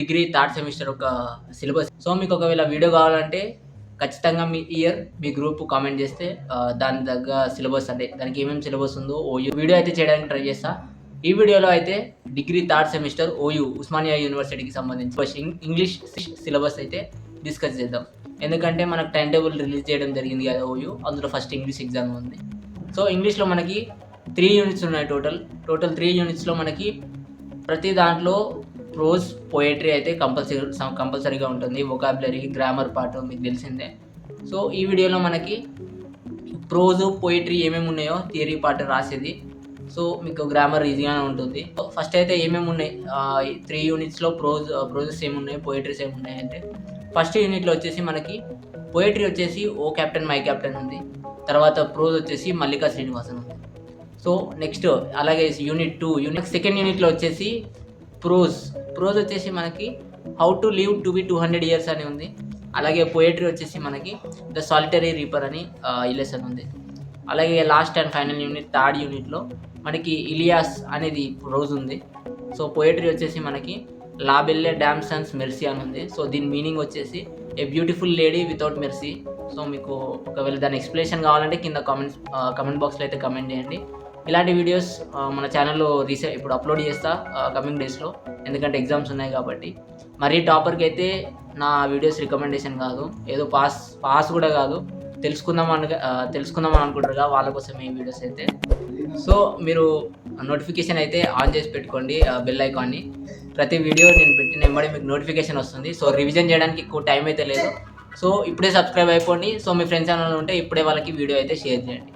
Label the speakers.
Speaker 1: Degree third semester ఒక syllabus. So మీకు ఒకవేళ వీడియో కావాలంటే ఖచ్చితంగా మీ ఇయర్ మీ గ్రూప్ కామెంట్ చేస్తే దాని తగ్గ సిలబస్ అంటే దానికి ఏమేమి సిలబస్ ఉందో ఓయూ వీడియో అయితే చేయడానికి ట్రై చేస్తా. ఈ వీడియోలో అయితే degree third semester OU Osmania యూనివర్సిటీకి సంబంధించి ఇంగ్లీష్ సిలబస్ అయితే డిస్కస్ చేద్దాం. ఎందుకంటే మనకు టైం టేబుల్ రిలీజ్ చేయడం జరిగింది కదా ఓయూ, అందులో ఫస్ట్ ఇంగ్లీష్ ఎగ్జామ్ ఉంది. సో ఇంగ్లీష్లో మనకి 3 యూనిట్స్ ఉన్నాయి. టోటల్ 3 యూనిట్స్లో మనకి ప్రతి దాంట్లో ప్రోజ్ పోయట్రీ అయితే కంపల్సరీగా ఉంటుంది. వొకాబులరీ, గ్రామర్ పార్ట్ మీకు తెలిసిందే. సో ఈ వీడియోలో మనకి ప్రోజ్ పోయట్రీ ఏమేమి ఉన్నాయో థియరీ పార్ట్ రాసేది. సో మీకు గ్రామర్ ఈజీగానే ఉంటుంది. ఫస్ట్ అయితే ఏమేమి ఉన్నాయి 3 యూనిట్స్లో ప్రోజెస్ ఏమున్నాయి, పోయట్రీస్ ఏమున్నాయి అంటే ఫస్ట్ యూనిట్లో వచ్చేసి మనకి పోయట్రీ వచ్చేసి ఓ కెప్టెన్ మై కెప్టెన్ ఉంది. తర్వాత ప్రోజ్ వచ్చేసి మల్లికా శ్రీనివాసన్ ఉంది. సో నెక్స్ట్ అలాగే యూనిట్ సెకండ్ యూనిట్లో వచ్చేసి ప్రోజ్ వచ్చేసి మనకి how to live to be 200 years అని ఉంది. అలాగే పోయట్రీ వచ్చేసి మనకి ద సాలిటరీ రీపర్ అని ఈ లెసన్ ఉంది. అలాగే last and final unit third యూనిట్లో మనకి ఇలియాస్ అనేది ప్రోజ్ ఉంది. సో పోయట్రీ వచ్చేసి మనకి లా బెల్లే డామ్ సన్స్ మెర్సీ అని ఉంది. సో దీని మీనింగ్ వచ్చేసి a beautiful lady without mercy. So మీకు ఒకవేళ దాని ఎక్స్ప్లెనేషన్ కావాలంటే కింద కామెంట్ బాక్స్లో అయితే కమెంట్ చేయండి. ఇలాంటి వీడియోస్ మన ఛానల్లో ఇప్పుడు అప్లోడ్ చేస్తా కమింగ్ డేస్లో, ఎందుకంటే ఎగ్జామ్స్ ఉన్నాయి కాబట్టి. మరీ టాపర్కి అయితే నా వీడియోస్ రికమెండేషన్ కాదు, ఏదో పాస్ కూడా కాదు, తెలుసుకుందామని అనుకుంటారుగా వాళ్ళ కోసం ఈ వీడియోస్ అయితే. సో మీరు నోటిఫికేషన్ అయితే ఆన్ చేసి పెట్టుకోండి, బెల్ ఐకాన్ని. ప్రతి వీడియో నేను పెట్టిన వెంబడి మీకు నోటిఫికేషన్ వస్తుంది. సో రివిజన్ చేయడానికి ఎక్కువ టైం అయితే లేదు. సో ఇప్పుడే సబ్స్క్రైబ్ అయిపోండి. సో మీ ఫ్రెండ్స్ ఛానల్ ఉంటే ఇప్పుడే వాళ్ళకి వీడియో అయితే షేర్ చేయండి.